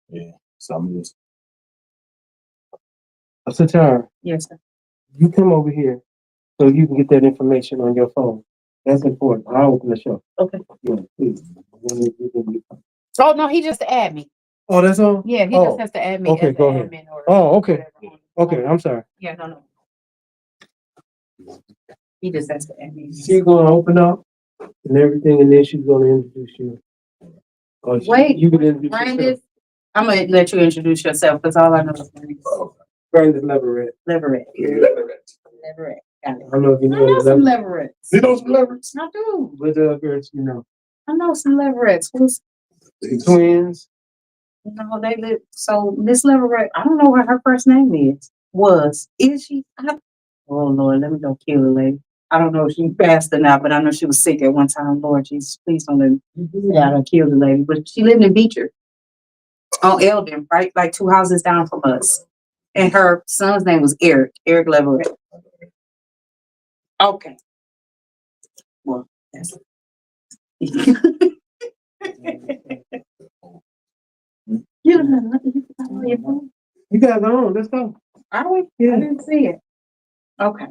Yeah. So I'm just. Satara, Yes, sir. you come over here so you can get that information on your phone. That's important. I'll open the show. Okay. Yeah, please. Oh no, he just add me. Oh, that's all? Yeah, he just has to add me okay, as go an ahead. admin or Oh, okay. whatever. Okay, I'm sorry. Yeah, no. He just has to add me. She's gonna open up and everything, and then she's gonna introduce you. Wait, you can introduce Brandis, yourself. I'm gonna let you introduce yourself because all I know is Brandis. Brandis Leverett. Leverett. Leverett. Got it. I don't know if you I know know some Leverett. Leveretts. You know some Leverets? I do. What girls you know? I know some Leveretts. Who's Twins. no? They live. So Miss Leverett, I don't know what her first name is. Is she? Oh Lord, let me go kill the lady. I don't know if she's passed or not, but I know she was sick at one time. Lord Jesus, please don't let me I don't kill the lady. But she lived in Beecher on Eldon, right? Like 2 houses down from us. And her son's name was Eric Leverett. Okay. Well, that's you don't know nothing about your phone. You guys are on. Let's go. Are we? Yeah. I didn't see it. Okay.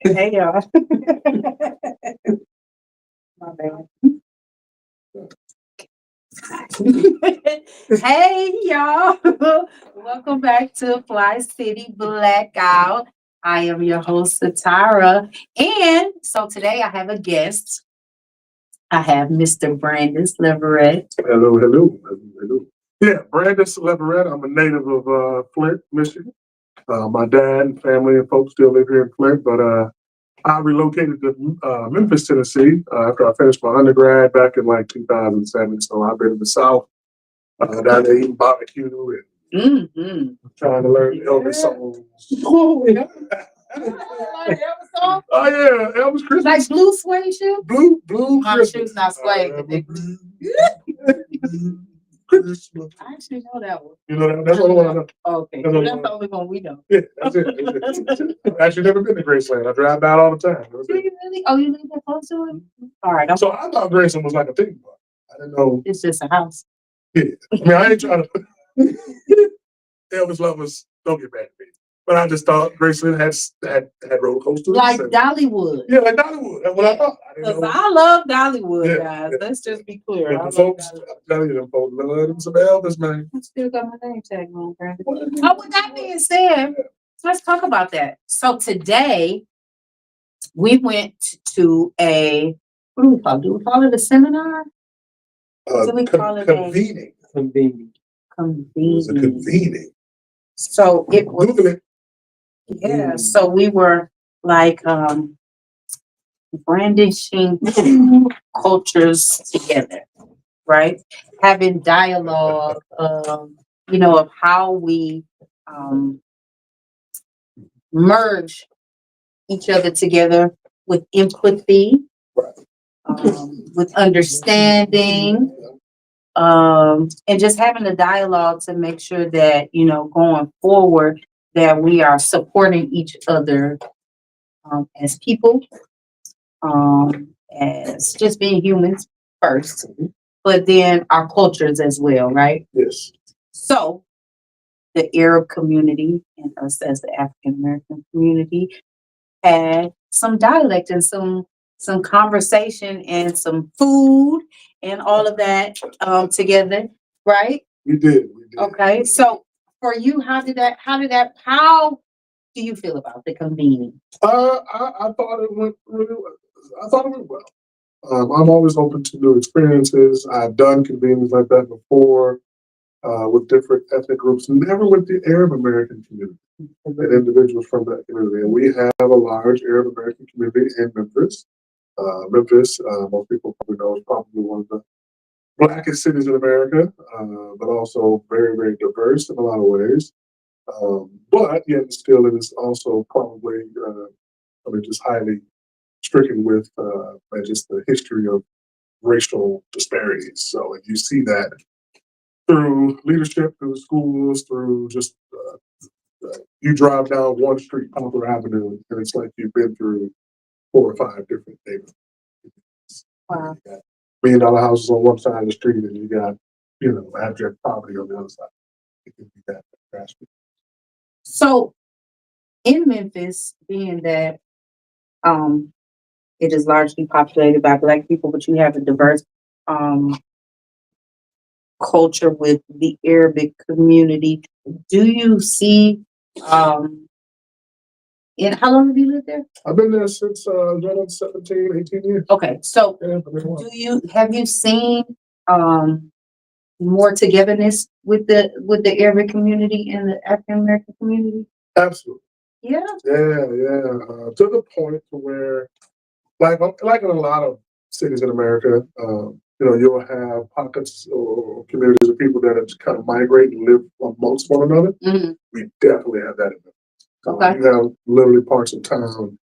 Hey y'all. My bad. Hey y'all. Welcome back to Fli-City Blackout. I am your host, Satara. And so today I have a guest. I have Mr. Brandis Leverett. Hello. Yeah, Brandis Leverett. I'm a native of Flint, Michigan. My dad and family and folks still live here in Flint, but I relocated to Memphis, Tennessee after I finished my undergrad back in like 2007. So I've been in the South, down there eating barbecue and trying to learn Elvis songs. Oh, yeah. Oh yeah, Elvis Christmas. Like blue suede shoes? Blue My Christmas. shoes not suede. Christmas. I actually know that one. You know that? That's the only one I know. Okay, That's that's the only one we know. Yeah, that's it. I've actually never been to Graceland. I drive by all the time. Do you really? Oh, you live that close to it? All right. So I thought Graceland was like a theme park. I didn't know. It's just a house. Yeah. I mean, I ain't trying to. Elvis lovers, don't get mad at me. But I just thought Graceland had roller coasters. Like Dollywood. Yeah, like Dollywood. That's what I thought. Because I love Dollywood, Yeah, guys. yeah. Let's just be clear. Yeah, I the love folks, Dollywood. I'm telling you, them folks love them some Elvis, man. I still got my name tag on, Brandon. Oh, with that being said, let's talk about that. So today, we went to what do we call it? Do we call it a seminar? Do we call it convening. Convening. It was a convening. So it was. Google it. Yeah. So we were like brandishing two cultures together, right? Having dialogue, of how we merge each other together with empathy, with understanding, and just having a dialogue to make sure that, going forward, that we are supporting each other as people, as just being humans first, but then our cultures as well, right? Yes. So the Arab community and us as the African American community had some dialect and some conversation and some food and all of that together, right? We did. Okay. So for you, how do you feel about the convening? I thought it went really well. I thought it went well. I'm always open to new experiences. I've done convenings like that before with different ethnic groups, never with the Arab American community and individuals from that community. And we have a large Arab American community in Memphis. Most people probably know, is probably one of the blackest cities in America, but also very, very diverse in a lot of ways. But yet still it is also probably, just highly stricken with just the history of racial disparities. So you see that through leadership, through schools, through just you drive down one street, Poplar Avenue, and it's like you've been through 4 or 5 different neighborhoods. Wow. You got $1 million houses on one side of the street, and you got, abject poverty on the other side. It can be that drastic. So in Memphis, being that it is largely populated by Black people, but you have a diverse culture with the Arabic community. Do you see and how long have you lived there? I've been there since going on 17, 18 years. Okay, so Yeah, I've been a while. have you seen more togetherness with the Arabic community and the African American community? Absolutely. Yeah. Yeah. To the point to where, like in a lot of cities in America, you'll have pockets or communities of people that have kind of migrate and live amongst one another. Mm-hmm. We definitely have that in Memphis. Okay. You have literally parts of town.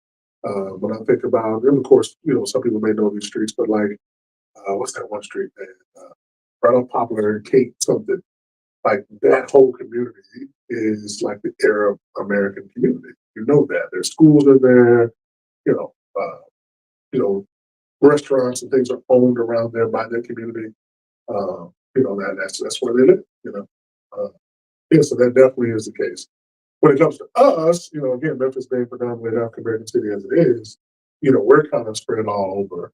When I think about, and of course, some people may know these streets, but like, what's that one street, man? Right on Poplar, Kate something. Like that whole community is like the Arab American community. You know that their schools are there. Restaurants and things are owned around there by their community. That's where they live. So that definitely is the case. When it comes to us, again, Memphis being predominantly an African American city as it is, we're kind of spread all over.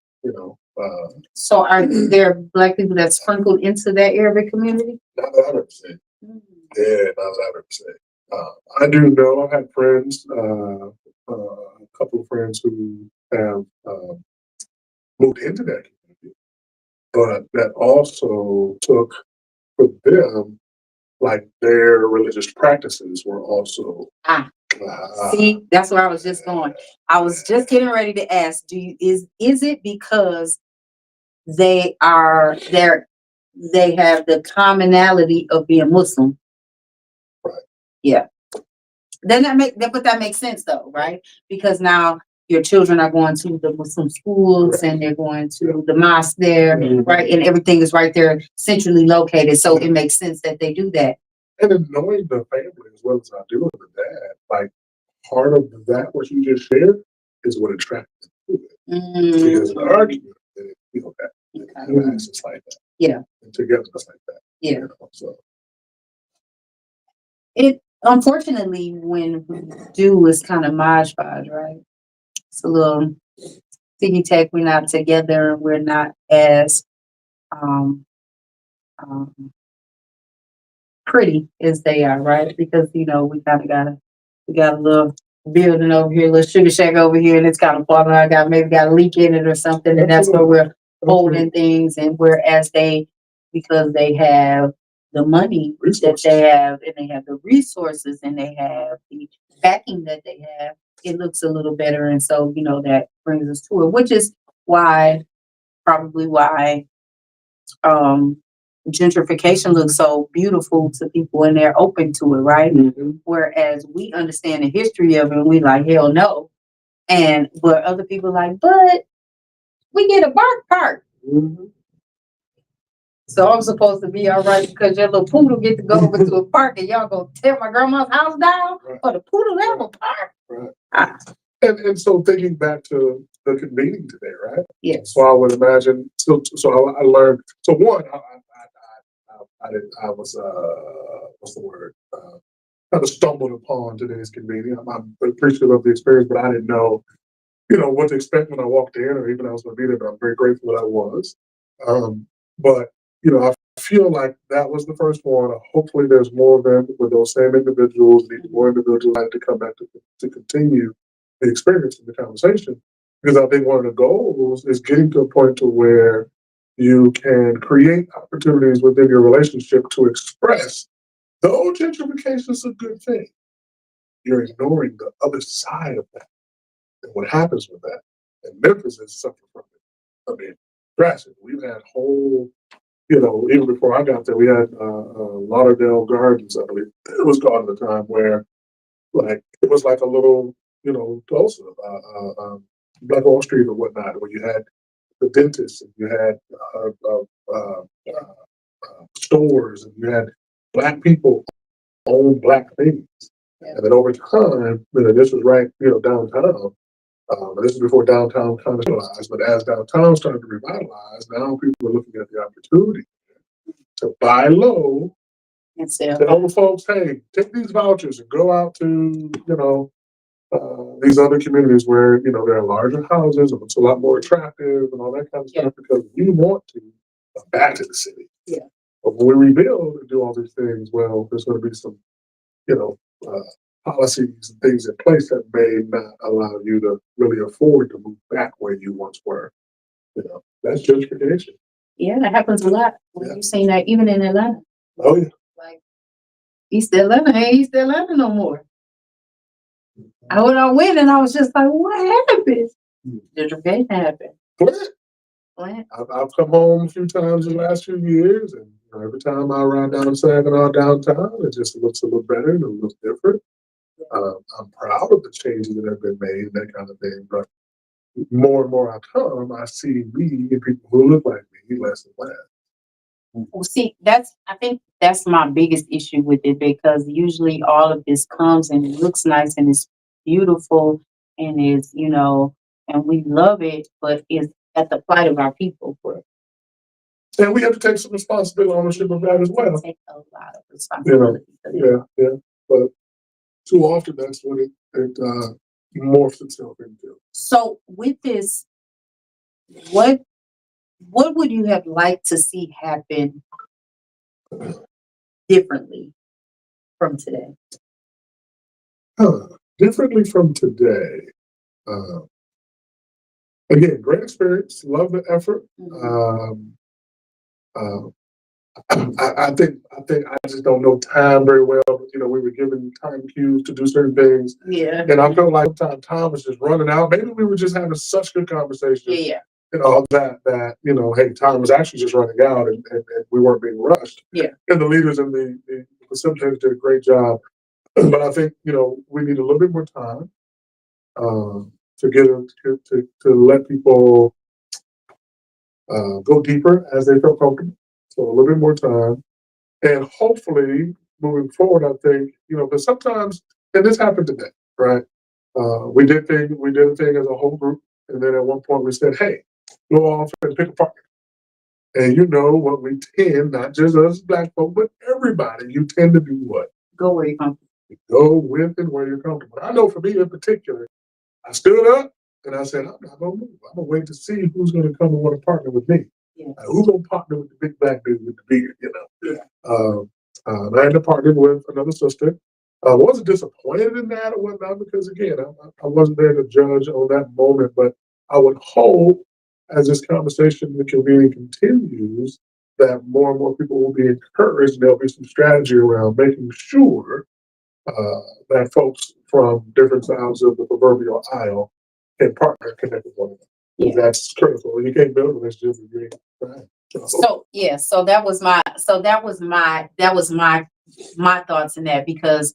So are there Black people that sprinkled into that Arabic community? Not that I've ever seen. Yeah, not that I've ever seen. I do know I've had friends, a couple of friends who have moved into that community, but that also took for them, like their religious practices were also. See, that's where I was just going. I was just getting ready to ask, is it because they have the commonality of being Muslim? Right. Yeah. Then that makes sense though, right? Because now your children are going to the Muslim schools and they're going to the mosque there, right? And everything is right there centrally located. So it makes sense that they do that. And then knowing the family as well as I do with the dad, like part of that, what you just shared, is what attracted them to it. Because in our community, that have access like that. Yeah. And togetherness like that. Yeah. So it unfortunately when we do is kind of modge podge, right? It's a little ticky tack, we're not together, we're not as pretty as they are, right? Because we kind of got a little building over here, a little sugar shack over here, and it's kind of falling out. Maybe got a leak in it or something, and that's where we're holding things. And whereas because they have the money that they have, and they have the resources, and they have the backing that they have, it looks a little better. And so that brings us to it, which is probably why gentrification looks so beautiful to people and they're open to it, right? Mm-hmm. Whereas we understand the history of it and we like, hell no. And where other people like, but we get a bark park. Mm-hmm. So I'm supposed to be all right because your little poodle get to go over to a park and y'all go tear my grandma's house down for the poodle to have a park. Right. And so thinking back to the convening today, right? Yes. So I would imagine. So I learned. So one, I was what's the word? Kind of stumbled upon today's convening. I'm appreciative of the experience, but I didn't know, what to expect when I walked in, or even I was going to be there. But I'm very grateful that I was. But I feel like that was the first one. Hopefully, there's more of them with those same individuals. Need more individuals like to come back to continue the experience and the conversation, because I think one of the goals is getting to a point to where you can create opportunities within your relationship to express, though gentrification is a good thing, you're ignoring the other side of that and what happens with that. And Memphis has suffered from it. I mean, drastic. We've had whole, even before I got there, we had Lauderdale Gardens, I believe it was called at the time, where like it was like a little, Tulsa, Black Wall Street or whatnot, where you had the dentists and you had stores and you had Black people own Black things. Yeah. And then over time, this was right, downtown. This is before downtown kind of realized, but as downtown started to revitalize, now people are looking at the opportunity to buy low, Instead tell the folks, hey, take these vouchers and go out to, these other communities where, there are larger houses and it's a lot more attractive and all that kind of stuff because we want to come back to the city. Yeah. But when we rebuild and do all these things, well, there's going to be some, policies and things in place that may not allow you to really afford to move back where you once were. That's gentrification. Yeah, that happens a lot. You've seen that even in Atlanta. Oh yeah. Like East Atlanta ain't East Atlanta no more. I went and I was just like, what happened? Gentrification happened. What? I've come home a few times in the last few years, and every time I ride down Saginaw downtown, it just looks a little better and it looks different. I'm proud of the changes that have been made and that kind of thing, but more and more I come, I see me and people who look like me less and less. Well, see, I think that's my biggest issue with it because usually all of this comes and it looks nice and it's beautiful and it's, and we love it, but it's at the plight of our people. And we have to take some responsibility, ownership of that as well. Take a lot of responsibility. Yeah. But too often that's what it morphs itself into. So with this, what would you have liked to see happen differently from today? Differently from today. Again, great experience. Love the effort. I think I just don't know time very well. But, we were given time cues to do certain things. Yeah. And I felt like sometimes time was just running out. Maybe we were just having such good conversations. Yeah. That hey, time was actually just running out and we weren't being rushed. Yeah. And the leaders and the facilitators did a great job. But I think, we need a little bit more time to get to let people go deeper as they feel comfortable. So a little bit more time. And hopefully moving forward, I think, because sometimes, and this happened today, right? We did a thing as a whole group. And then at one point we said, hey, go off and pick a partner. And what we tend, not just us Black folk, but everybody, you tend to do what? Go where you're comfortable. Go with and where you're comfortable. I know for me in particular, I stood up and I said, I'm not going to move. I'm going to wait to see who's going to come and want to partner with me. Yeah. Who's going to partner with the big Black dude with the beard, Yeah. I had to partner with another sister. I wasn't disappointed in that or whatnot because, again, I wasn't there to judge on that moment, but I would hope as this conversation in the community continues that more and more people will be encouraged and there'll be some strategy around making sure that folks from different sides of the proverbial aisle can partner and connect with one another. Yeah. That's critical. You can't build a relationship with you. Right? So that was my thoughts in that because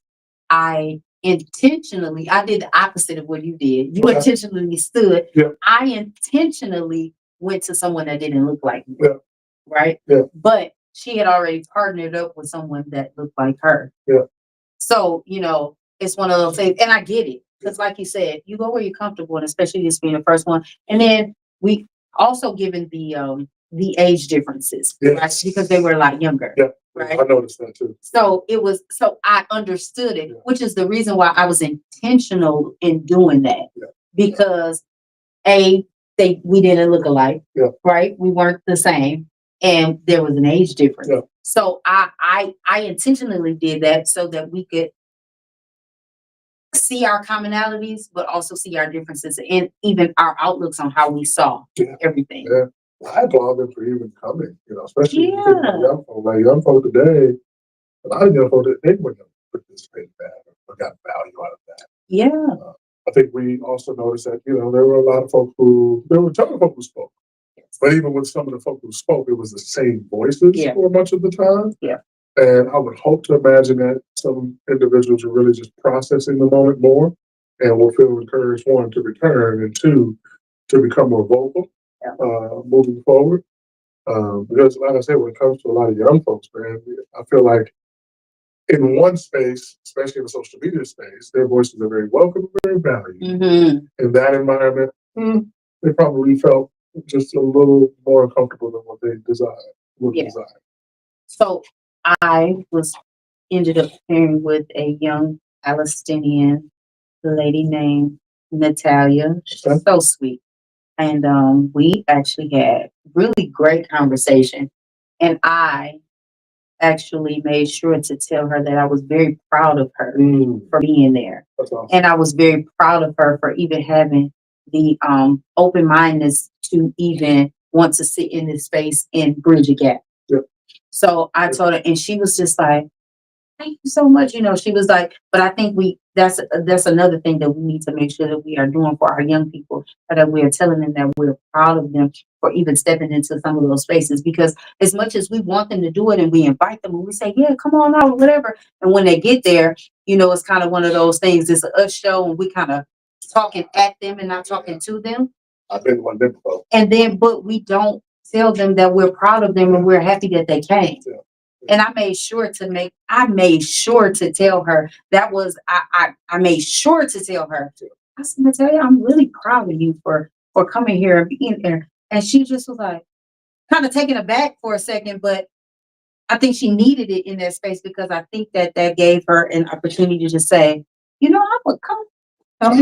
I did the opposite of what you did. You intentionally stood. Yeah. I intentionally went to someone that didn't look like me. Yeah. Right? Yeah. But she had already partnered up with someone that looked like her. Yeah. So, it's one of those things, and I get it. Because like you said, you go where you're comfortable, and especially this being the first one. And then we also given the age differences, yes. right? Because they were a lot younger. Yeah. Right. I noticed that too. So I understood it, which is the reason why I was intentional in doing that. Yeah. Because we didn't look alike. Yeah. Right? We weren't the same. And there was an age difference. Yeah. So I intentionally did that so that we could see our commonalities, but also see our differences and even our outlooks on how we saw everything. Yeah. I applaud them for even coming, especially young folk. Like young folk today, a lot of young folk, they wouldn't have participated in that or got value out of that. Yeah. I think we also noticed that, there were a lot of folk there were a ton of folk who spoke. Yes. But even with some of the folk who spoke, it was the same voices for much of the time. Yeah. And I would hope to imagine that some individuals are really just processing the moment more and will feel encouraged, one, to return, and two, to become more vocal moving forward. Because, like I said, when it comes to a lot of young folks, man, I feel like in one space, especially in the social media space, their voices are very welcome, very valued. In that environment, they probably felt just a little more uncomfortable than what they desired. So I ended up pairing with a young Palestinian lady named Natalia. She's so sweet. And we actually had really great conversation. And I actually made sure to tell her that I was very proud of her for being there. That's awesome. And I was very proud of her for even having the open mindedness to even want to sit in this space and bridge a gap. Yeah. So I told her, and she was just like, thank you so much. She was like, but I think that's another thing that we need to make sure that we are doing for our young people, that we are telling them that we're proud of them for even stepping into some of those spaces. Because as much as we want them to do it and we invite them and we say, yeah, come on out, whatever. And when they get there, it's kind of one of those things. It's a us show and we kind of talking at them and not talking to them. I've been one there before. And then, but we don't tell them that we're proud of them and we're happy that they came. Yeah. And I made sure to tell her that was, I made sure to tell her, I said, Natalia, I'm really proud of you for coming here and being there. And she just was like, kind of taken aback for a second, but I think she needed it in that space because I think that gave her an opportunity to say, I would come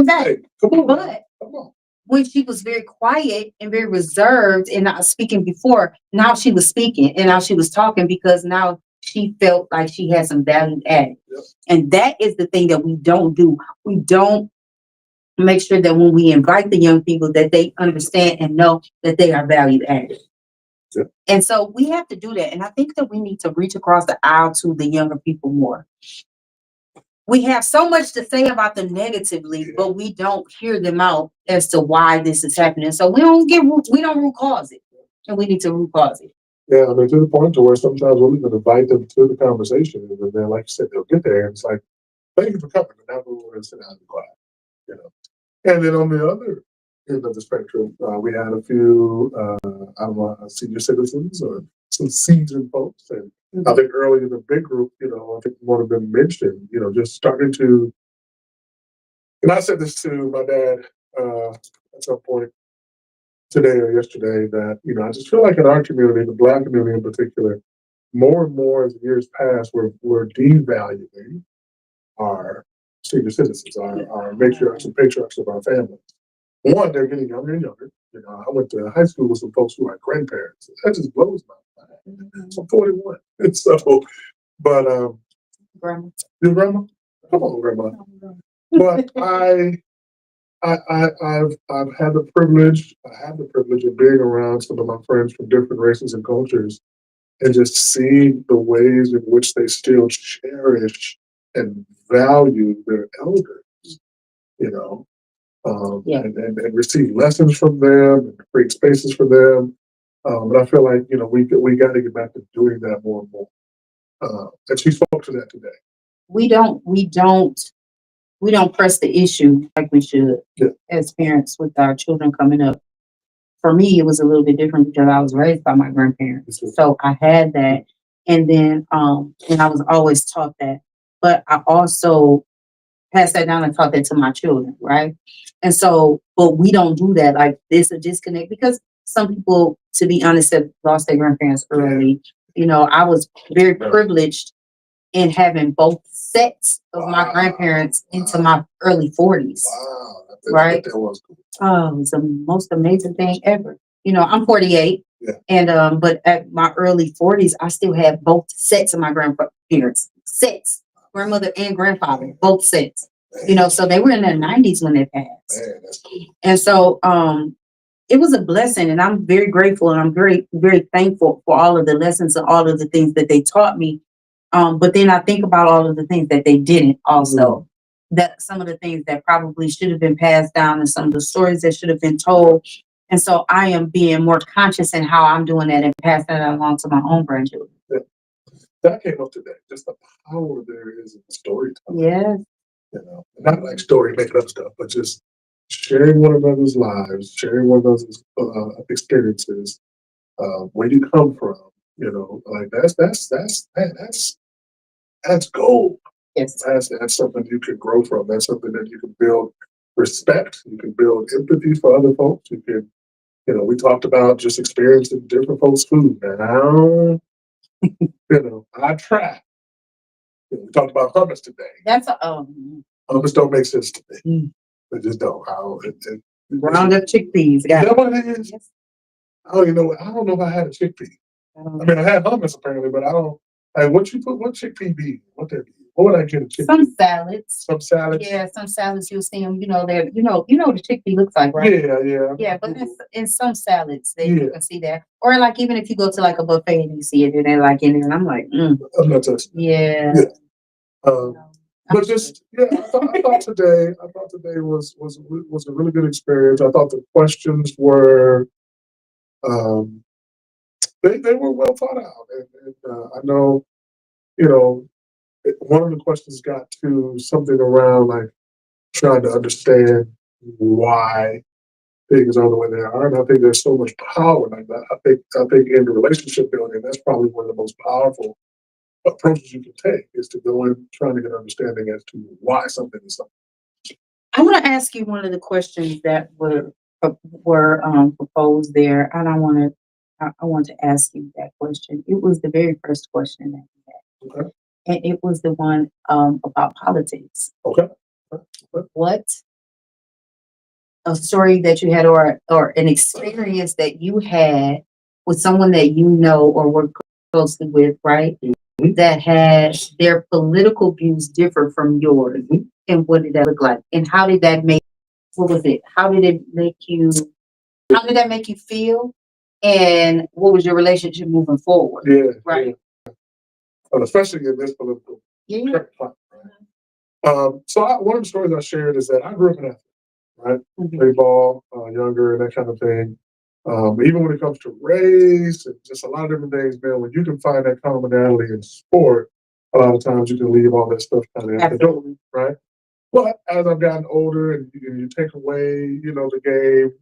back. Hey, come on. But when she was very quiet and very reserved and not speaking before, now she was speaking and now she was talking because now she felt like she had some value added. Yep. And that is the thing that we don't do. We don't make sure that when we invite the young people that they understand and know that they are value added. Yep. And so we have to do that. And I think that we need to reach across the aisle to the younger people more. We have so much to say about them negatively, but we don't hear them out as to why this is happening. So we don't root cause it, and we need to root cause it. Yeah, I mean, to the point to where sometimes we'll even invite them to the conversation, and then, like you said, they'll get there, and it's like, "Thank you for coming," but now we want to sit down and be quiet, And then on the other end of the spectrum, we had a few, I don't know, senior citizens or some seasoned folks, and I think early in the big group, I think one of them mentioned, just starting to, and I said this to my dad at some point today or yesterday, that, I just feel like in our community, the Black community in particular, more and more as the years pass, we're devaluing our senior citizens, our matriarchs and patriarchs of our families. One, they're getting younger and younger. I went to high school with some folks who are grandparents. That just blows my mind. I'm 41. And so, but Grandma. your grandma? Come on, grandma. But I've had the privilege. I have the privilege of being around some of my friends from different races and cultures, and just seeing the ways in which they still cherish and value their elders. And receive lessons from them and create spaces for them. But I feel like we got to get back to doing that more and more. And she spoke to that today. We don't press the issue like we should as parents with our children coming up. For me, it was a little bit different because I was raised by my grandparents, so I had that, and then and I was always taught that. But I also passed that down and taught that to my children, right? And so, but we don't do that. Like, there's a disconnect because some people, to be honest, have lost their grandparents early. I was very privileged in having both sets of my grandparents into my early 40s. Wow, right? That was cool. Oh, it's the most amazing thing ever. I'm 48, and but at my early 40s, I still have both sets of my grandparents, grandmother and grandfather, both sets. So they were in their 90s when they passed. Man, that's cool. And so it was a blessing, and I'm very grateful, and I'm very, very thankful for all of the lessons and all of the things that they taught me. But then I think about all of the things that they didn't also. That some of the things that probably should have been passed down and some of the stories that should have been told. And so I am being more conscious in how I'm doing that and passing that along to my own grandchildren. Yeah. That came up today, just the power there is in storytelling. Yes. Not like story making up stuff, but just sharing one another's lives, sharing one another's experiences, where you come from, like that's That's gold. Yes. That's something you can grow from. That's something that you can build respect. You can build empathy for other folks. You can, we talked about just experiencing different folks' food. Now, I try. We talked about hummus today. That's Hummus don't make sense to me. They just don't. ground up chickpeas. Is that what it is? Yes. I don't even know. I don't know if I had a chickpea. I mean, I had hummus apparently, but I don't. Like, what chickpea be? What that be? What would I get a chickpea? Some salads. Some salads. Yeah, some salads you'll see them. They're what the chickpea looks like, right? Yeah. Yeah, but in some salads you can see that, or like even if you go to like a buffet and you see it and they're like in there, and I'm like, I'm not touching. Yeah. But just I thought today was a really good experience. I thought the questions were they were well thought out, and I know one of the questions got to something around like trying to understand why things are the way they are, and I think there's so much power like that. I think in the relationship building, that's probably one of the most powerful approaches you can take is to go in trying to get understanding as to why something is something. I want to ask you one of the questions that were proposed there, and I want to ask you that question. It was the very first question that we had, Okay. and it was the one about politics. Okay. What a story that you had, or an experience that you had with someone that you know or work closely with, right? That had their political views differ from yours, and what did that look like? And how did that make? What was it? How did it make you? How did that make you feel? And what was your relationship moving forward? Yeah. Right. Yeah. Especially in this political. Yeah. So one of the stories I shared is that I grew up in Athens, right? Mhm. Play ball, younger, and that kind of thing. Even when it comes to race and just a lot of different things, man, when you can find that commonality in sport, a lot of times you can leave all that stuff kind of at the door, right? But as I've gotten older and you take away, the game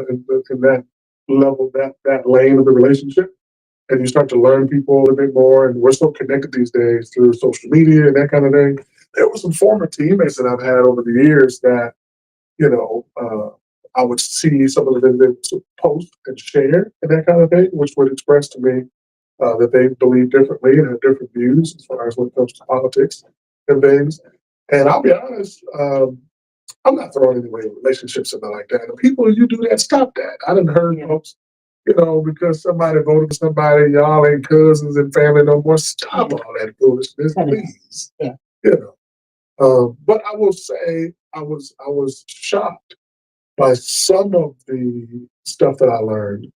in that level, that lane of the relationship, and you start to learn people a little bit more, and we're so connected these days through social media and that kind of thing. There were some former teammates that I've had over the years that, I would see some of the things they would post and share and that kind of thing, which would express to me that they believe differently and have different views as far as when it comes to politics and things. And I'll be honest, I'm not throwing any away relationships and nothing like that. And people, you do that, stop that. I done heard folks, because somebody voted for somebody, y'all ain't cousins and family no more. Stop all that foolishness, please. Yeah. But I will say I was shocked by some of the stuff that I learned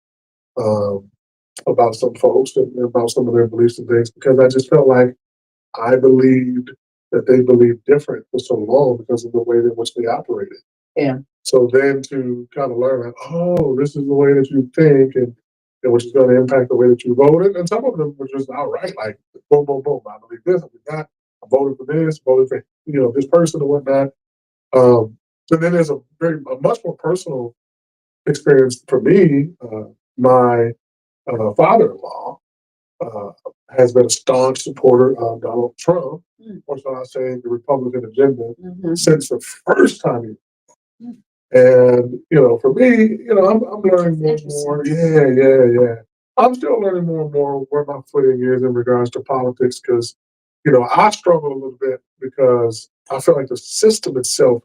about some folks and about some of their beliefs and things, because I just felt like I believed that they believed different for so long because of the way in which they operated. Yeah. So then to kind of learn, like, oh, this is the way that you think, and which is going to impact the way that you voted. And some of them were just outright like, boom, boom, boom. I believe this, I believe that. I voted for this, voted for this person or whatnot. So then there's a much more personal experience for me. My father-in-law has been a staunch supporter of Donald Trump, or shall I say, the Republican agenda, since the first time he. And for me, I'm learning more and more. Yeah. I'm still learning more and more where my footing is in regards to politics, because I struggle a little bit because I feel like the system itself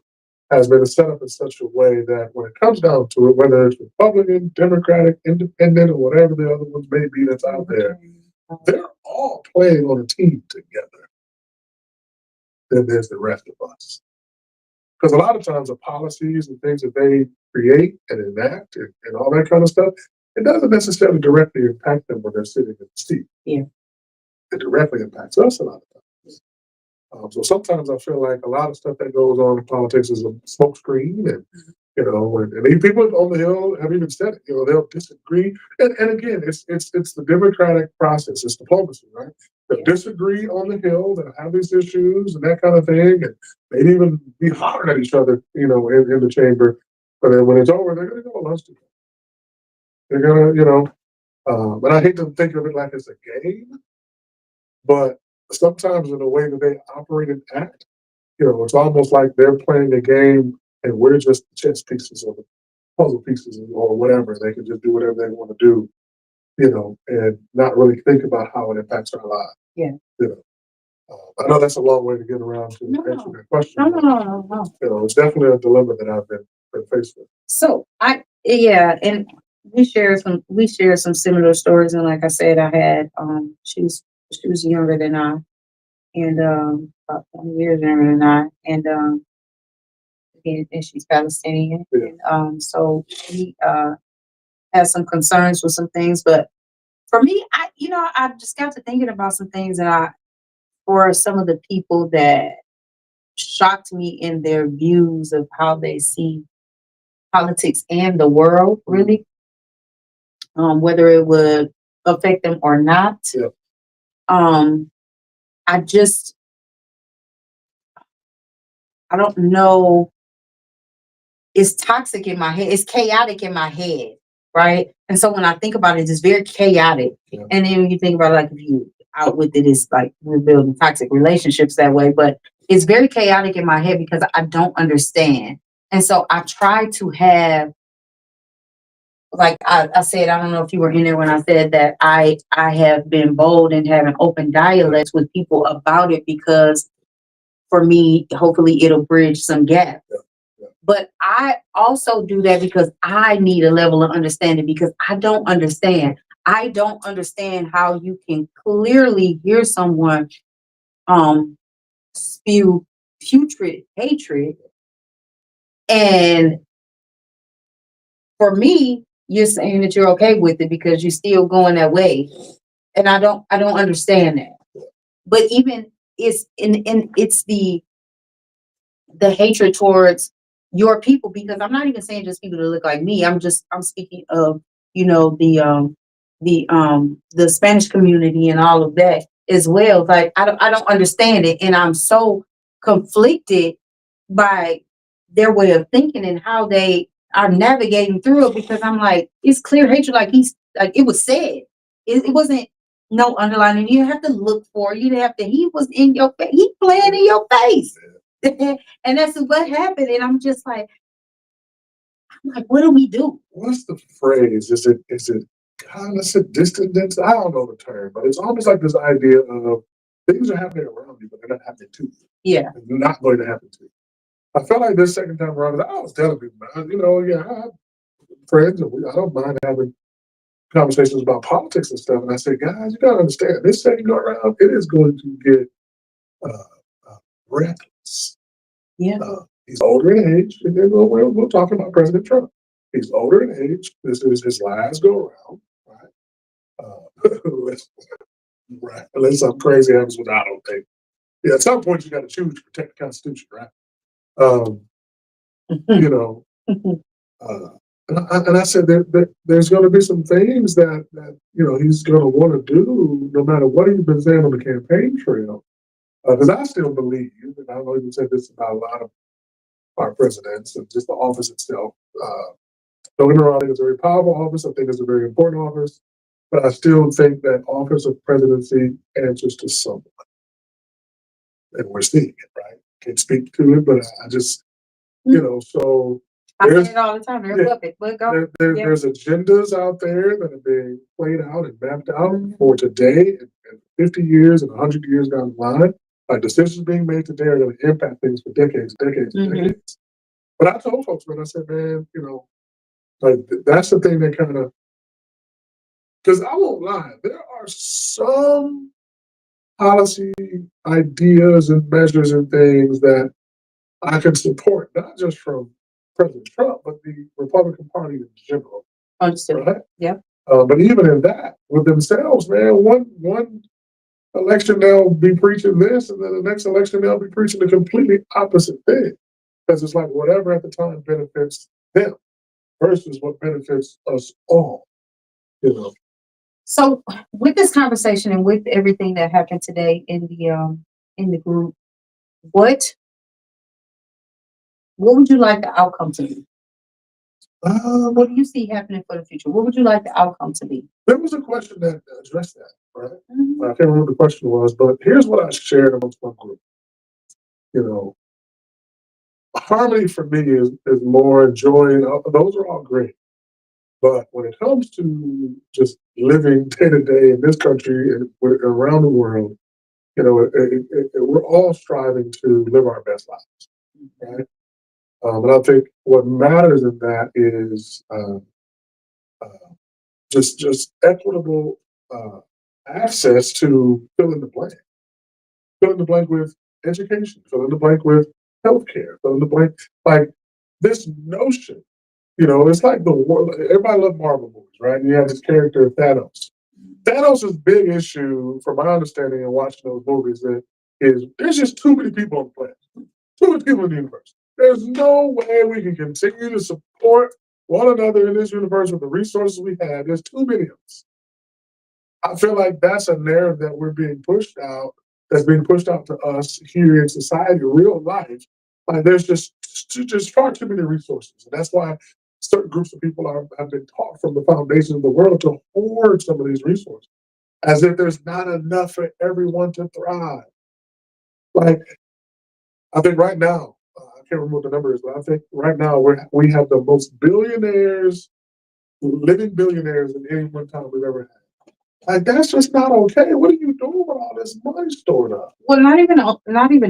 has been set up in such a way that when it comes down to it, whether it's Republican, Democratic, Independent, or whatever the other ones may be that's out there, they're all playing on a team together. Then there's the rest of us. Because a lot of times the policies and things that they create and enact and all that kind of stuff, it doesn't necessarily directly impact them when they're sitting in the seat. Yeah. It directly impacts us a lot of times. So sometimes I feel like a lot of stuff that goes on in politics is a smokescreen, and and people on the Hill have even said it. They'll disagree, and again, it's the democratic process. It's diplomacy, right? They'll disagree on the Hill. They'll have these issues and that kind of thing, and they'd even be hollering at each other, in the chamber. But then when it's over, they're going to go lunch together. They're going to, and I hate to think of it like it's a game, but sometimes in the way that they operate and act, it's almost like they're playing a game and we're just chess pieces or puzzle pieces or whatever. They can just do whatever they want to do, and not really think about how it impacts our lives. Yeah. I know that's a long way to get around to answer that question. No. It's definitely a dilemma that I've been faced with. So and we share some similar stories, and like I said, I had she was younger than I, and about 20 years younger than I, and she's Palestinian, Yeah. and so she has some concerns with some things, but for me, I just got to thinking about some things, and for some of the people that shocked me in their views of how they see politics and the world, really, whether it would affect them or not. Yeah. I don't know. It's toxic in my head. It's chaotic in my head, right? And so when I think about it, it's very chaotic. Yeah. And then when you think about it, like if you out with it, it's like we're building toxic relationships that way. But it's very chaotic in my head because I don't understand. And so I try to have, like I said, I don't know if you were in there when I said that I have been bold in having open dialects with people about it because for me, hopefully it'll bridge some gaps. Yeah. But I also do that because I need a level of understanding because I don't understand. I don't understand how you can clearly hear someone spew putrid hatred, and for me, you're saying that you're okay with it because you're still going that way, and I don't understand that. But even it's the hatred towards your people, because I'm not even saying just people that look like me. I'm speaking of the Spanish community and all of that as well. Like I don't understand it, and I'm so conflicted by their way of thinking and how they are navigating through it, because I'm like, it's clear hatred, like he's like it was said. It wasn't no underlining. You have to look for it. You have to. He was in your face. He playing in your face. And that's what happened. And I'm like, what do we do? What's the phrase? Is it cognizant dissonance? I don't know the term, but it's almost like this idea of things are happening around you, but they're not happening to you. Yeah. They're not going to happen to you. I felt like this second time around, I was telling people, man, I have friends, and I don't mind having conversations about politics and stuff. And I said, guys, you gotta understand, this second go around, it is going to get reckless. Yeah. He's older in age, and then we're talking about President Trump. He's older in age. This is his last go around, right? Right. Unless something crazy happens, which I don't think. Yeah, at some point you got to choose to protect the Constitution, right? You know, and I said there's going to be some things that he's going to want to do, no matter what he's been saying on the campaign trail. Because I still believe, and I've even said this about a lot of our presidents and just the office itself. Don't get me wrong, I think it's a very powerful office. I think it's a very important office. But I still think that office of presidency answers to someone. And we're seeing it, right? Can't speak to it, but I just, so. I say it all the time. There's puppet, but go. There's agendas out there that are being played out and mapped out for today and 50 years and 100 years down the line. Like decisions being made today are going to impact things for decades, decades, decades. But I told folks, man, I said, man, like that's the thing that kind of, because I won't lie, there are some policy ideas and measures and things that I can support, not just from President Trump, but the Republican Party in general. Understood. Right? Yeah. But even in that, with themselves, man, one election they'll be preaching this, and then the next election they'll be preaching the completely opposite thing. Because it's like whatever at the time benefits them versus what benefits us all. So with this conversation and with everything that happened today in the group, what would you like the outcome to be? What do you see happening for the future? What would you like the outcome to be? There was a question that addressed that, right? Mhm. I can't remember what the question was, but here's what I shared amongst my group. You know, harmony for me is more enjoying. Those are all great, but when it comes to just living day to day in this country and around the world, we're all striving to live our best lives, right? And I think what matters in that is uh, just equitable uh, access to fill in the blank. Fill in the blank with education. Fill in the blank with healthcare. Fill in the blank like this notion. It's like the world. Everybody loves Marvel movies, right? And you have this character Thanos. Thanos' big issue, from my understanding and watching those movies, is there's just too many people on the planet. Too many people in the universe. There's no way we can continue to support one another in this universe with the resources we have. There's too many of us. I feel like that's a narrative that we're being pushed out, that's being pushed out to us here in society, real life. Like there's just far too many resources. And that's why certain groups of people have been taught from the foundation of the world to hoard some of these resources, as if there's not enough for everyone to thrive. Like I think right now, I can't remember what the number is, but I think right now we have the most billionaires, living billionaires in any one time we've ever had. Like that's just not okay. What are you doing with all this money stored up? Well, not even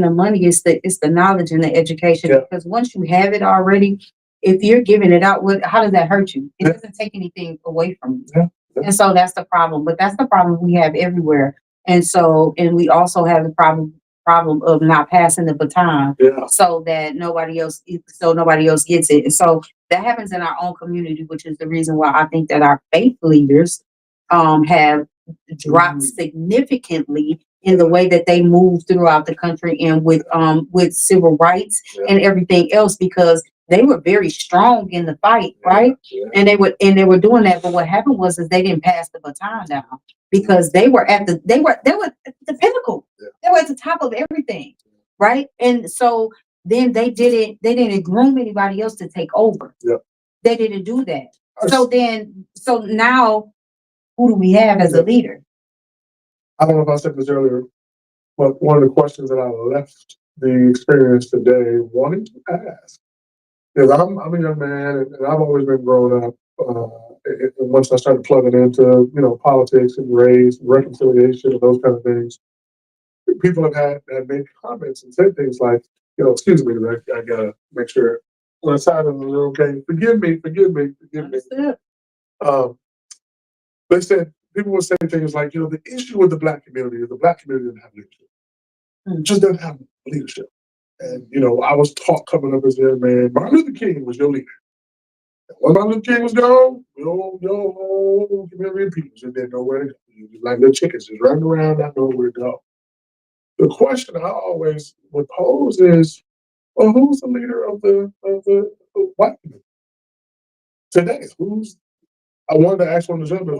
the money. It's the knowledge and the education. Yeah. Because once you have it already, if you're giving it out, how does that hurt you? It Yeah. doesn't take anything away from you. Yeah. Yeah. And so that's the problem. But that's the problem we have everywhere. And we also have the problem of not passing the baton, Yeah. so nobody else gets it. And so that happens in our own community, which is the reason why I think that our faith leaders have dropped significantly in the way that they move throughout the country and with civil rights and everything else, because they were very strong in the fight, right? Yeah. And they were doing that, but what happened was they didn't pass the baton down, because they were at the pinnacle. Yeah. They were at the top of everything, right? And so then they didn't groom anybody else to take over. Yeah. They didn't do that. So now who do we have as a leader? I don't know if I said this earlier, but one of the questions that I left the experience today wanting to ask, because I'm a young man and I've always been growing up. And once I started plugging into politics and race and reconciliation and those kind of things, people have made comments and said things like, excuse me, I gotta make sure on the side of the room, okay, forgive me. Understood. Um, they said people would say things like, the issue with the black community is the black community doesn't have leadership. It just doesn't have leadership. And I was taught coming up as a young man, Martin Luther King was your leader. And when Martin Luther King was gone, your whole community of people just didn't know where to go. You just like little chickens just running around, not knowing where to go. The question I always would pose is, well, who's the leader of the white community today? I wanted to ask one of the gentlemen,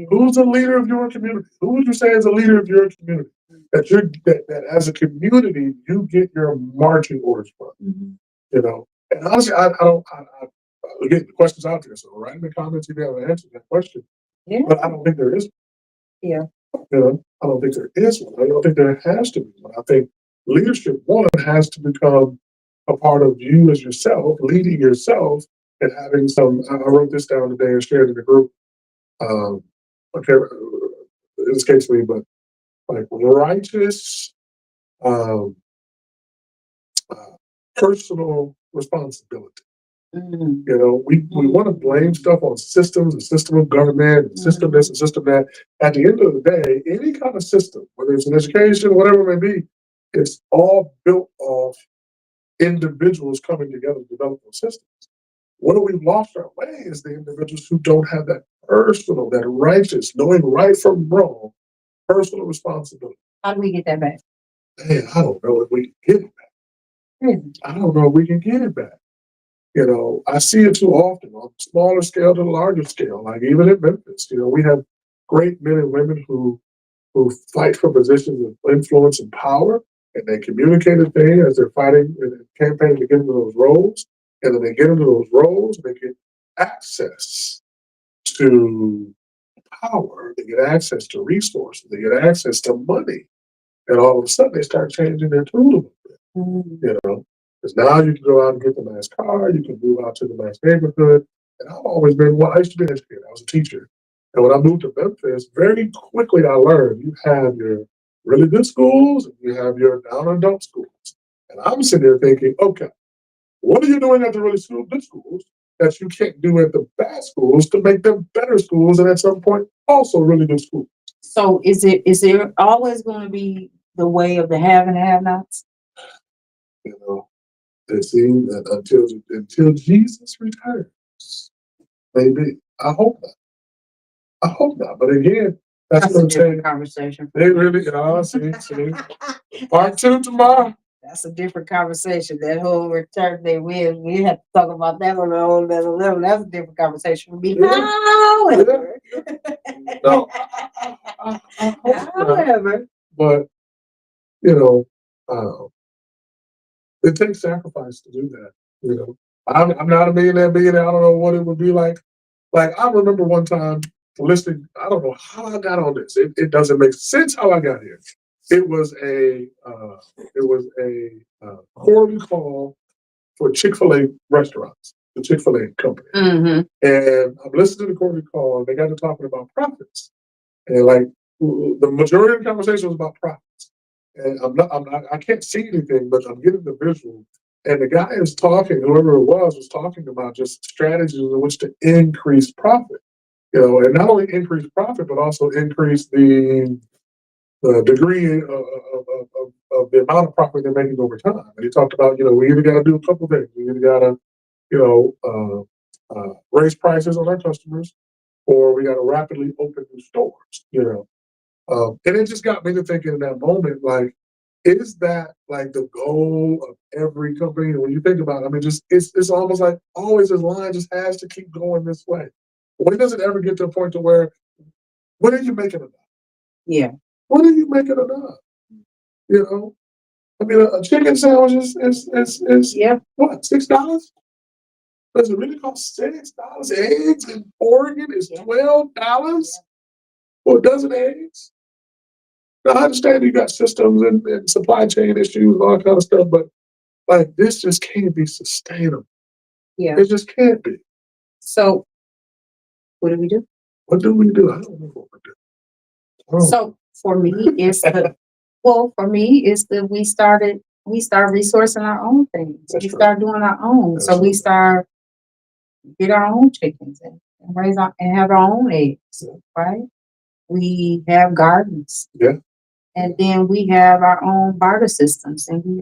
who's the leader of your community? Who would you say is the leader of your community? That as a community you get your marching orders from. And honestly, I don't. Again, the question's out there, so write in the comments if you have an answer to that question. Yeah. But I don't think there is. Yeah. I don't think there is one. I don't think there has to be one. I think leadership, one, has to become a part of you as yourself, leading yourself and having some. I wrote this down today and shared it in the group. Okay, it escapes me, but like righteous, um, personal responsibility. We want to blame stuff on systems, the system of government, the system this, and system that. At the end of the day, any kind of system, whether it's in education, whatever it may be, it's all built off individuals coming together to develop those systems. What we've lost our way is the individuals who don't have that personal, that righteous, knowing right from wrong, personal responsibility. How do we get that back? Man, I don't know if we can get it back. I don't know if we can get it back. I see it too often on a smaller scale to the larger scale. Like even in Memphis, we have great men and women who fight for positions of influence and power, and they communicate a thing as they're fighting and campaigning to get into those roles. And then they get into those roles, and they get access to power, they get access to resources, they get access to money. And all of a sudden they start changing their tune a little bit, you know? Because now you can go out and get the nice car, you can move out to the nice neighborhood. And I've always been, well, I used to be an educator, I was a teacher. And when I moved to Memphis, very quickly I learned you have your really good schools and you have your down and dump schools. And I'm sitting there thinking, okay, what are you doing at the really good schools that you can't do at the bad schools to make them better schools and at some point also really good schools? So is there always going to be the way of the have and have-nots? You know, it seems that until Jesus returns, maybe. I hope not. I hope not. But again, that's That's what a I'm saying. different conversation. They really, see. Part 2 tomorrow. That's a different conversation. That whole return thing, we have to talk about that on a whole other level. That's a different conversation for me. Yeah. However, No, I hope not. however, But you know, it takes sacrifice to do that. You know, I'm not a millionaire. I don't know what it would be like. Like I remember one time listening. I don't know how I got on this. It doesn't make sense how I got here. It was a quarterly call for Chick-fil-A restaurants, the Chick-fil-A company. And I'm listening to the quarterly call, and they got to talking about profits, and like the majority of the conversation was about profits. And I can't see anything, but I'm getting the visual. And the guy is talking, whoever it was talking about just strategies in which to increase profit. You know, and not only increase profit, but also increase the degree of the amount of profit they're making over time. And he talked about, you know, we either got to do a couple things. We either got to, you know, raise prices on our customers, or we got to rapidly open new stores. You know, and it just got me to thinking in that moment, like, is that like the goal of every company? And when you think about it, I mean, just it's almost like always this line just has to keep going this way. When does it ever get to a point to where when are you making enough? yeah. When are you making enough? You know, I mean, a chicken sandwich is Yeah. what, $6? Does it really cost $6? Eggs in Oregon is $12 for a dozen eggs. Now, I understand you got systems and supply chain issues and all that kind of stuff, but like this just can't be sustainable. Yeah. It just can't be. So what do we do? What do we do? I don't know what we do. So for me, it's the we start resourcing our own things. That's We true. start doing our own. So Absolutely. we start get our own chickens and raise and have our own eggs, right? We have gardens. Yeah. And then we have our own barter systems, and we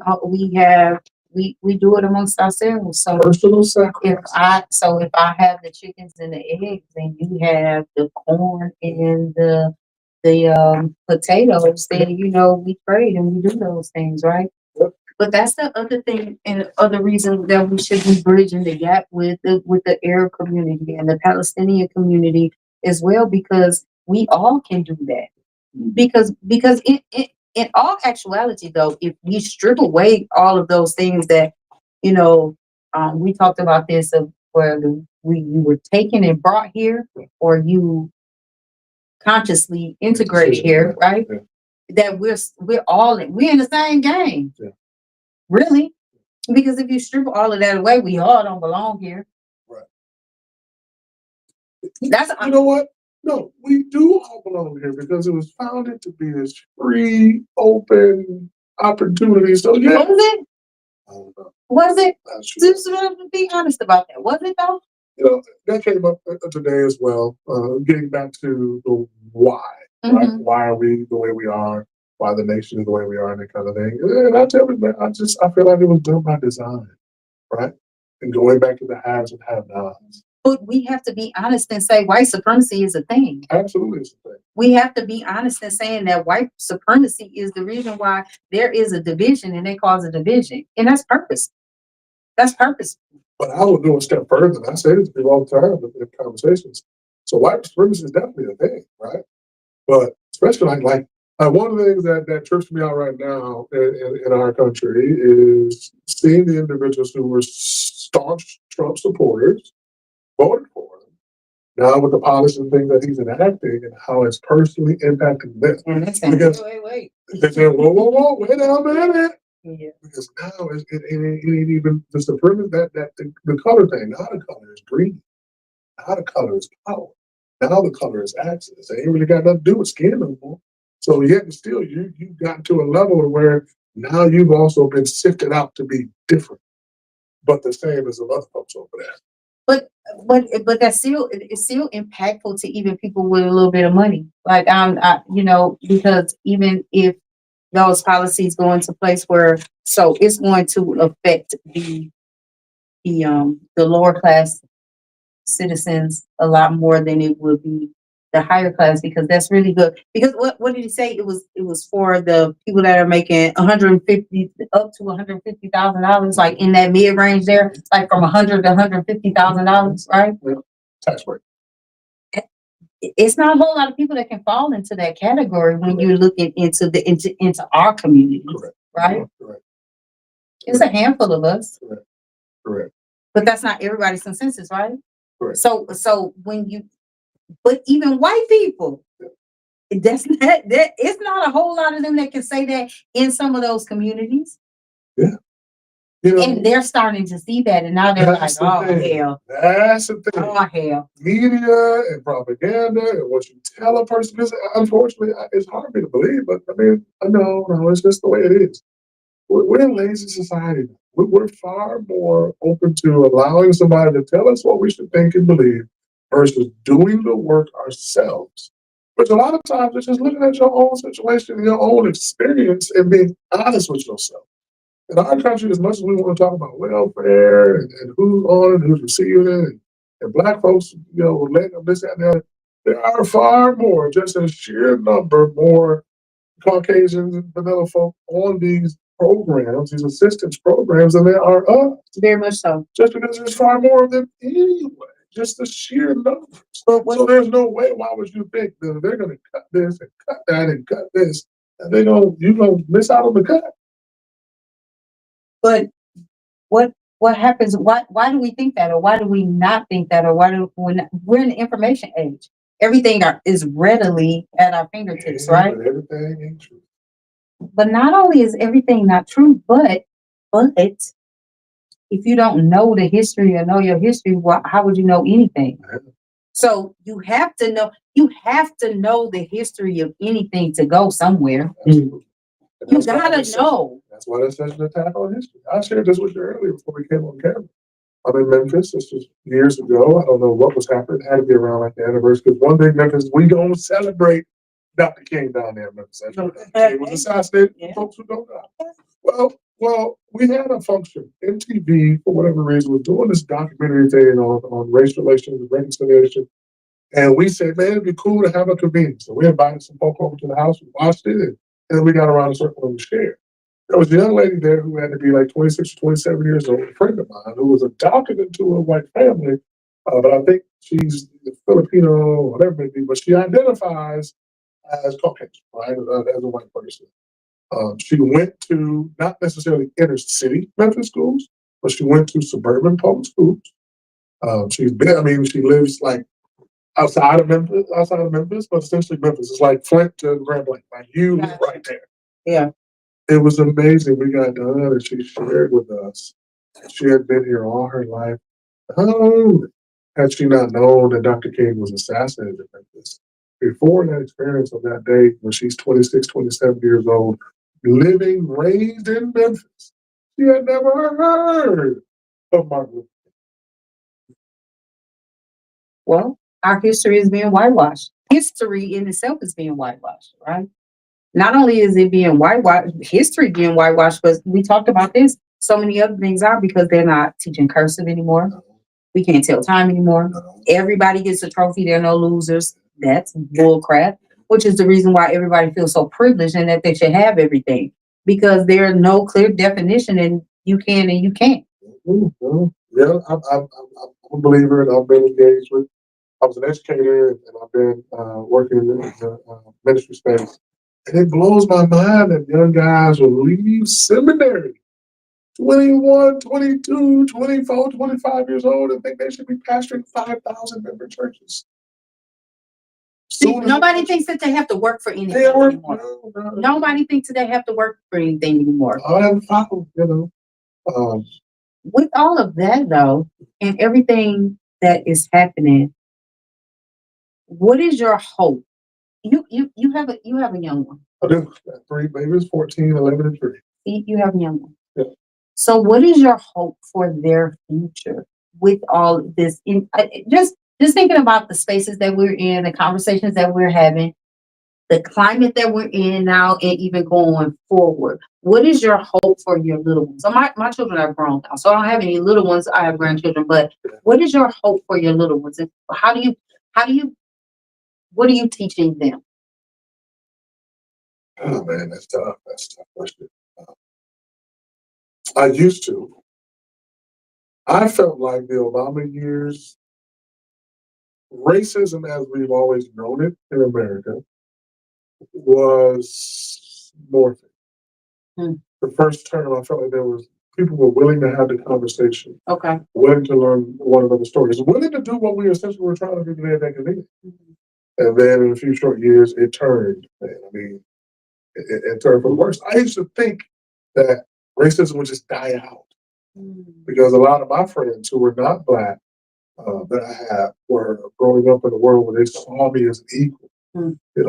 do it amongst ourselves. So Personal sacrifice. if I have the chickens and the eggs, and you have the corn and the potatoes, then you know we trade and we do those things, right? Yep. But that's the other thing, and the other reason that we should be bridging the gap with the Arab community and the Palestinian community as well, because we all can do that. Because in all actuality, though, if we strip away all of those things that you know, we talked about this of where you were taken and brought here, or you consciously integrated here, right? Yeah. That we're in the same game, Yeah. really. Because if you strip all of that away, we all don't belong here. Right. That's You know what? No, we do all belong here because it was founded to be this free, open opportunity. So yeah. Was it? I don't know. Was it? Not sure. Just be honest about that. Was it though? You know, that came up today as well. Getting back to the why, right? Why are we the way we are? Why the nation is the way we are, and that kind of thing. And I tell you, man, I feel like it was done by design, right? And going back to the haves and have-nots. But we have to be honest and say white supremacy is a thing. Absolutely, it's a thing. We have to be honest in saying that white supremacy is the reason why there is a division, and they cause a division, and that's purpose. That's purpose. But I would go a step further, and I say this to people all the time in conversations. So white supremacy is definitely a thing, right? But especially like one of the things that trips me out right now in our country is seeing the individuals who were staunch Trump supporters, voted for him, now with the policies and things that he's enacting and how it's personally impacting them. And that's saying, Because wait. they say, whoa, wait a minute. Yeah. Because now it ain't even just the privilege that the color thing. Now the color is green. Now the color is power. Now the color is access. It ain't really got nothing to do with skin no more. So yet and still, you've gotten to a level where now you've also been sifted out to be different, but the same as the other folks over there. But that's still, it's still impactful to even people with a little bit of money. Like because even if those policies go into place where, so it's going to affect the lower class citizens a lot more than it would be the higher class, because that's really good. Because what did he say? It was for the people that are making 150 up to $150,000, like in that mid range there, like from 100 to $150,000, right? Yeah. Tax rate. It's not a whole lot of people that can fall into that category when you're looking into our community, Correct. right? Correct. It's a handful of us. Correct. But that's not everybody's consensus, right? Correct. So but even white people, that's not, that it's not a whole lot of them that can say that in some of those communities. Yeah. You know, And they're starting to see that, and now they're like, oh hell. That's the thing. Oh hell. Media and propaganda and what you tell a person, because unfortunately it's hard for me to believe, but I mean, no, it's just the way it is. We're a lazy society. We're far more open to allowing somebody to tell us what we should think and believe versus doing the work ourselves. Which a lot of times it's just looking at your own situation, your own experience, and being honest with yourself. In our country, as much as we want to talk about welfare and who's on it, who's receiving it, and black folks, letting them this, that, and that, there are far more, just in sheer number, more Caucasians and vanilla folk on these programs, these assistance programs, than there are us. Very much so. Just because there's far more of them anyway, just the sheer numbers. So there's no way, why would you think that they're going to cut this and cut that and cut this, and you're going to miss out on the cut? But what happens? Why do we think that, or why do we not think that, or we're in the information age? Everything is readily at our fingertips, right? But everything ain't true. But not only is everything not true, but if you don't know the history or know your history, how would you know anything? So you have to know the history of anything to go somewhere. Absolutely. You gotta know. That's why there's such an attack on history. I shared this with you earlier before we came on camera. I'm in Memphis. This was years ago. I don't know what was happening. It had to be around like the anniversary. Because one thing, Memphis, we don't celebrate Dr. King down there in Memphis. He was assassinated. Yeah. Folks who don't know. Well, we had a function. MTV, for whatever reason, was doing this documentary thing on race relations and reconciliation. And we said, man, it'd be cool to have a convening. So we invited some folk over to the house. We watched it. And then we got around a circle and we shared. There was a young lady there who had to be like 26 or 27 years old, a friend of mine, who was adopted into a white family. But I think she's Filipino or whatever it may be, but she identifies as Caucasian, right, as a white person. She went to not necessarily inner city Memphis schools, but she went to suburban public schools. She lives like outside of Memphis, but essentially Memphis. It's like Flint to Grand Blanc, like you live right there. Yeah. It was amazing. We got done and she shared with us. She had been here all her life. Had she not known that Dr. King was assassinated in Memphis. Before that experience of that day, when she's 26, 27 years old, raised in Memphis, she had never heard of Martin Luther King. Well, our history is being whitewashed. History in itself is being whitewashed, right? Not only is it being whitewashed, history being whitewashed, but we talked about this. So many other things are, because they're not teaching cursive anymore. We can't tell time anymore. Everybody gets a trophy. There are no losers. That's bull crap, which is the reason why everybody feels so privileged and that they should have everything, because there's no clear definition and you can and you can't. Yeah, I'm a believer, and I've been engaged with. I was an educator, and I've been working in the ministry space. And it blows my mind that young guys will leave seminary 21, 22, 24, 25 years old and think they should be pastoring 5,000 member churches. See, nobody thinks that they have to work for anything anymore. Nobody thinks that they have to work for anything anymore. I have a problem, With all of that though, and everything that is happening, what is your hope? You have a young one. I do. Got 3 babies, 14, 11, and 3. You have a young one. Yeah. So what is your hope for their future with all of this? Just thinking about the spaces that we're in, the conversations that we're having, the climate that we're in now, and even going forward. What is your hope for your little ones? So my children are grown now, so I don't have any little ones. I have grandchildren, but what is your hope for your little ones? And what are you teaching them? Oh man, that's tough. That's a tough question. I used to. I felt like the Obama years, racism as we've always known it in America, was morphing. The first term, I felt like people were willing to have the conversation. Okay. Willing to learn one another's stories. Willing to do what we essentially were trying to do today at academia. And then in a few short years, it turned. Man, I mean, it turned for the worse. I used to think that racism would just die out because a lot of my friends who were not Black that I had were growing up in a world where they saw me as an equal.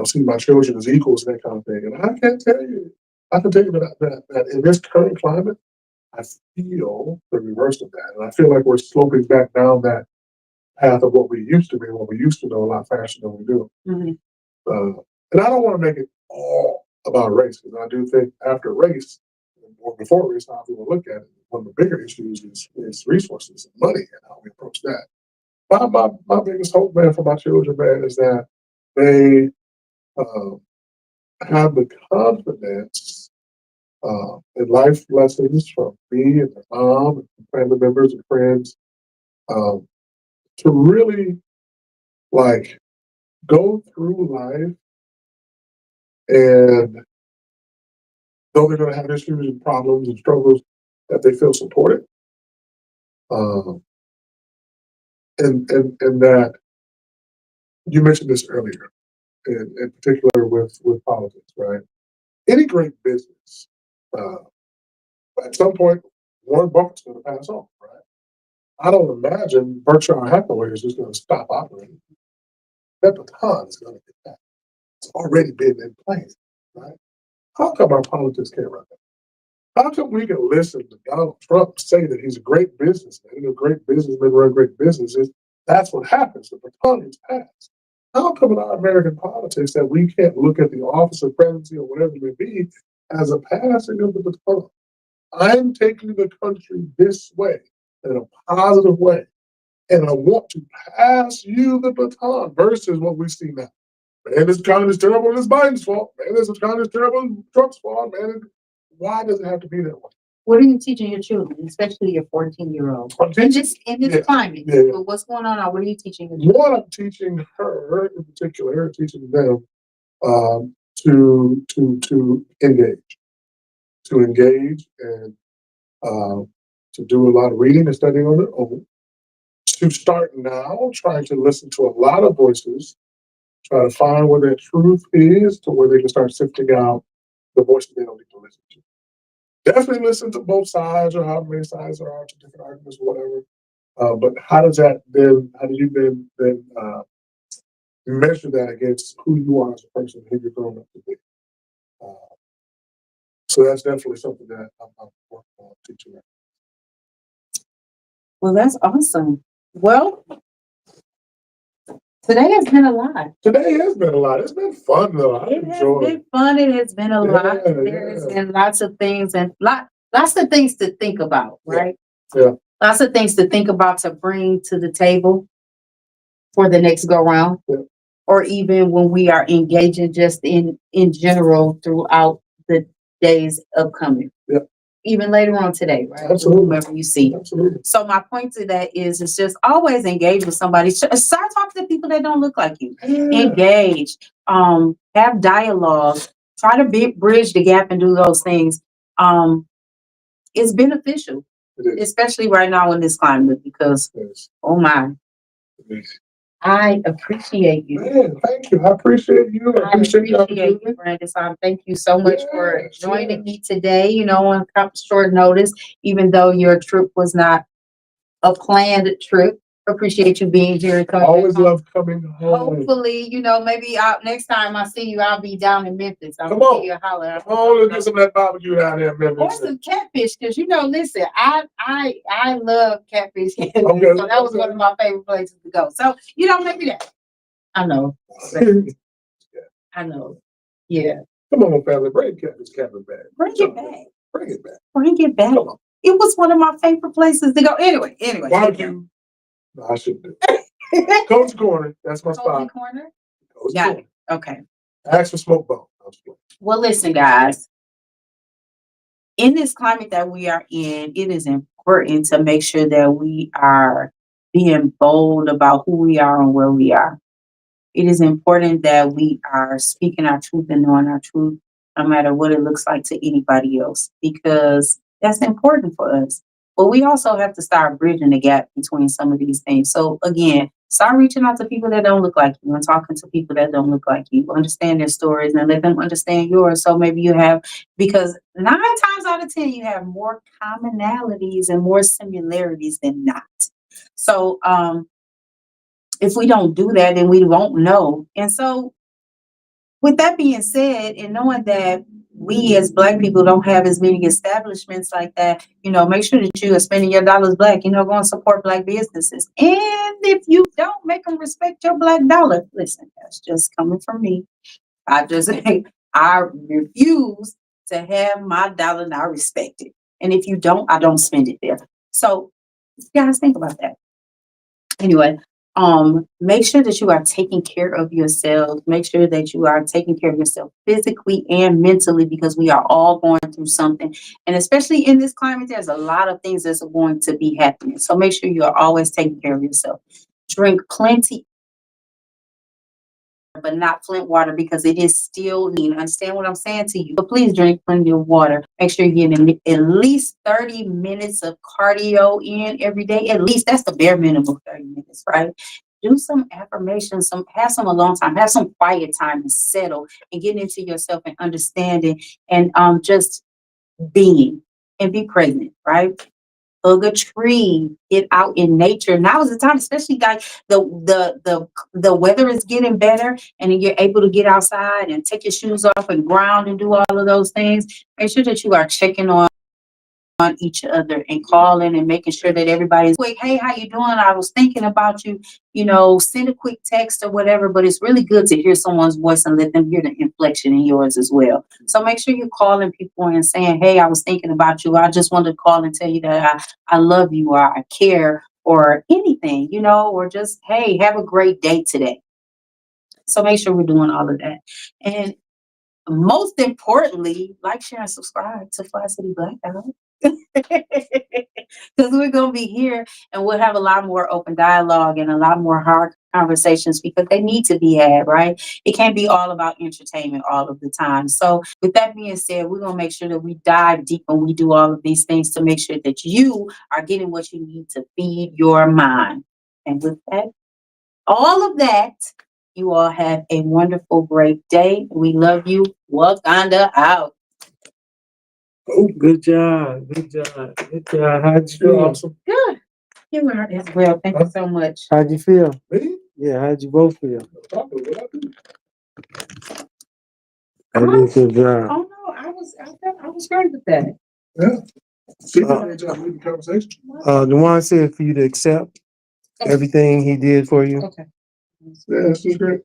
See my children as equals and that kind of thing. And I can tell you that in this current climate, I feel the reverse of that. And I feel like we're sloping back down that path of what we used to be, what we used to know a lot faster than we do. And I don't want to make it all about race, because I do think after race, or before race, how people look at it, one of the bigger issues is resources and money and how we approach that. My biggest hope, man, for my children, man, is that they have the confidence and life lessons from me and their mom and family members and friends to really go through life, and though they're going to have issues and problems and struggles, that they feel supported, and that you mentioned this earlier, in particular with politics, right? Any great business, at some point, Warren Buffett's going to pass on, right? I don't imagine Berkshire Hathaway is just going to stop operating. That baton is going to get back. It's already been in place, right? How come our politics can't run that? How come we can listen to Donald Trump say that he's a great businessman and a great businessman run great businesses? That's what happens. The baton is passed. How come in our American politics that we can't look at the office of presidency or whatever it may be as a passing of the baton? I'm taking the country this way, in a positive way, and I want to pass you the baton versus what we see now. Man, this economy is terrible and it's Biden's fault. Man, this economy is terrible and Trump's fault. Man, why does it have to be that way? What are you teaching your children, especially your 14-year-old? In this climate, what's going on now? What are you teaching your children? What I'm teaching her in particular, teaching them to engage and to do a lot of reading and studying on their own. To start now trying to listen to a lot of voices, try to find where their truth is, to where they can start sifting out the voices they don't need to listen to. Definitely listen to both sides, or however many sides there are to different arguments or whatever. But how do you then measure that against who you are as a person, who you're growing up to be? So that's definitely something that I'm working on teaching. Well, that's awesome. Well, today has been a lot. It's been fun, though. It has been fun. It has been a lot. There has been lots of things and lots of things to think about, right? Yeah. Lots of things to think about, to bring to the table for the next go round, or even when we are engaging just in general throughout the days upcoming. Yeah. Even later on today, right? Absolutely. Whomever you see. Absolutely. So my point to that is just always engage with somebody. Start talking to people that don't look like you. Yeah. Engage. Have dialogue. Try to bridge the gap and do those things. It's beneficial, especially right now in this climate, because oh my, I appreciate you. Man, thank you. I appreciate you. I appreciate the opportunity. You, Brandon. So thank you so much for Yes, joining me today, on short notice, even though your trip was not a planned trip. Appreciate you being here. And I always love coming home. hopefully, maybe next time I see you, I'll be down in Memphis. I'll Come give on. you a holler. Come on, let's get some of that barbecue down there, man. Or some catfish, because listen, I love catfish. Okay. So that was one of my favorite places to go. So, maybe that. I know. I know. Yeah. Come on, family, bring this cabin back. Bring it back. Bring it back. Bring it back. Come on. It was one of my favorite places to go. Anyway. Barbecue. No, I shouldn't do it. Coach Corner, that's my spot. Corner? Coach Got Corner. it. Okay. Ask for smoke bone. Well, listen, guys. In this climate that we are in, it is important to make sure that we are being bold about who we are and where we are. It is important that we are speaking our truth and knowing our truth, no matter what it looks like to anybody else, because that's important for us. But we also have to start bridging the gap between some of these things. So again, start reaching out to people that don't look like you and talking to people that don't look like you. Understand their stories and let them understand yours. So maybe you have, because 9 times out of 10, you have more commonalities and more similarities than not. So, if we don't do that, then we won't know. And so, with that being said, and knowing that we as Black people don't have as many establishments like that, make sure that you are spending your dollars Black, go and support Black businesses. And if you don't, make them respect your Black dollar. Listen, that's just coming from me. I refuse to have my dollar not respected. And if you don't, I don't spend it there. So, you guys think about that. Anyway, make sure that you are taking care of yourself. Make sure that you are taking care of yourself physically and mentally, because we are all going through something. And especially in this climate, there's a lot of things that's going to be happening. So make sure you are always taking care of yourself. Drink plenty, but not Flint water, because it is still lean. Understand what I'm saying to you? But please drink plenty of water. Make sure you're getting at least 30 minutes of cardio in every day. At least that's the bare minimum, 30 minutes, right? Do some affirmations, have some alone time, have some quiet time and settle and get into yourself and understanding and just being and be present, right? Hug a tree, get out in nature. Now is the time, especially like the weather is getting better and you're able to get outside and take your shoes off and ground and do all of those things. Make sure that you are checking on each other and calling and making sure that everybody's quick. Hey, how you doing? I was thinking about you. Send a quick text or whatever. But it's really good to hear someone's voice and let them hear the inflection in yours as well. So make sure you're calling people and saying, hey, I was thinking about you. I just wanted to call and tell you that I love you, or I care, or anything, or just, hey, have a great day today. So make sure we're doing all of that. And most importantly, like, share, and subscribe to Fli-City Blackout. Because we're going to be here and we'll have a lot more open dialogue and a lot more hard conversations, because they need to be had, right? It can't be all about entertainment all of the time. So with that being said, we're going to make sure that we dive deep and we do all of these things to make sure that you are getting what you need to feed your mind. And with that, all of that, you all have a wonderful, great day. We love you. Wakanda out. Oh, good job. Good job. Good job. How'd you feel? Awesome. Good. You are as well. Thank you so much. How'd you feel? Me? Yeah, how'd you both feel? I did a good job. Oh no, I was great with that. Yeah. See, the conversation. Dewan said for you to accept everything he did for you. Okay. Yeah, this is great.